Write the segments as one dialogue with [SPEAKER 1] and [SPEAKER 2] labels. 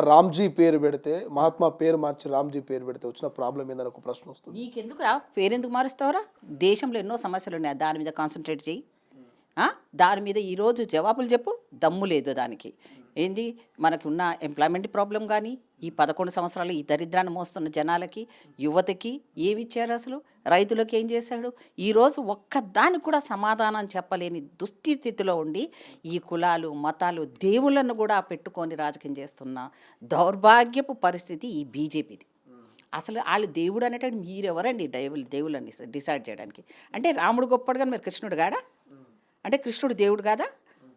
[SPEAKER 1] రామ్జీ పేరు పెడితే, మహాత్మా పేరు మార్చి రామ్జీ పేరు పెడితే వచ్చిన ప్రాబ్లం ఏందని ఒక ప్రశ్న వస్తుంది.
[SPEAKER 2] నీకెందుకురా పేరెందుకు మారుస్తావురా? దేశంలో ఎన్నో సమస్యలు ఉన్నాయి, దాని మీద కాన్సన్ట్రేట్ చేయి. దాని మీద ఈరోజు జవాబులు చెప్పు. దమ్ము లేదు దానికి. ఏంది మనకు ఉన్న ఎంప్లాయ్మెంట్ ప్రాబ్లం కానీ, ఈ 11 సంవత్సరాలు ఈ దరిద్రాన్ని మోస్తున్న జనాలకి, యువతకి ఏమి ఇచ్చారు అసలు? రైతులకు ఏం చేశాడు? ఈరోజు ఒక్కదానికి కూడా సమాధానం చెప్పలేని దుస్థితిలో ఉండి ఈ కులాలు మతాలు దేవుళ్ళను కూడా పెట్టుకొని రాజకీయం చేస్తున్న దౌర్భాగ్యపు పరిస్థితి ఈ బీజేపీది. అసలు వాళ్ళు దేవుడు అనేటప్పుడు మీరెవరండి దేవుళ్ళని డిసైడ్ చేయడానికి? అంటే రాముడు గొప్పడు కానీ మీరు కృష్ణుడు కాడా? అంటే కృష్ణుడు దేవుడు కాదా?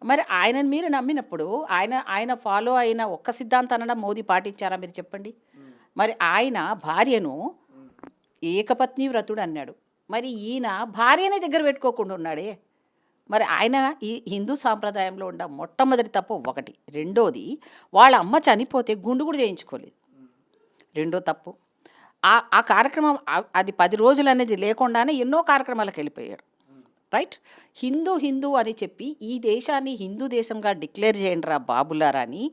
[SPEAKER 2] మరి ఆయనను మీరు నమ్మినప్పుడు ఆయన ఫాలో అయిన ఒక్క సిద్ధాంతాన్న మోదీ పాటించారా మీరు చెప్పండి? మరి ఆయన భార్యను ఏకపత్ని వ్రతుడు అన్నాడు. మరి ఈయన భార్యనే దగ్గర పెట్టుకోకుండా ఉన్నాడే. మరి ఆయన ఈ హిందూ సాంప్రదాయంలో ఉన్న మొట్టమొదటి తప్పు ఒకటి. రెండోది, వాళ్ళ అమ్మ చనిపోతే గుండు కూడా చేయించుకోలేదు. రెండో తప్పు. ఆ కార్యక్రమం అది 10 రోజులు అనేది లేకుండానే ఎన్నో కార్యక్రమాలకు వెళ్ళిపోయాడు. రైట్? హిందూ అని చెప్పి ఈ దేశాన్ని హిందూ దేశంగా డిక్లేర్ చేయండి రా బాబులారా అని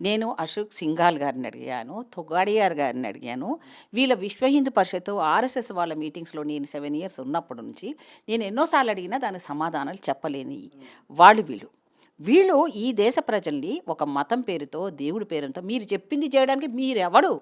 [SPEAKER 2] నేను అశోక్ సింఘాల్ గారిని అడిగాను, తొగాడియార్ గారిని అడిగాను. వీళ్ళ విశ్వ హిందూ పరిషత్ ఆర్ఎస్ఎస్ వాళ్ళ మీటింగ్స్లో నేను 7 years ఉన్నప్పటి నుంచి నేను ఎన్నోసార్లు అడిగినా దానికి సమాధానాలు చెప్పలేని వీళ్ళు ఈ దేశ ప్రజల్ని ఒక మతం పేరుతో దేవుడి పేరుతో మీరు చెప్పింది చేయడానికి మీరెవడు?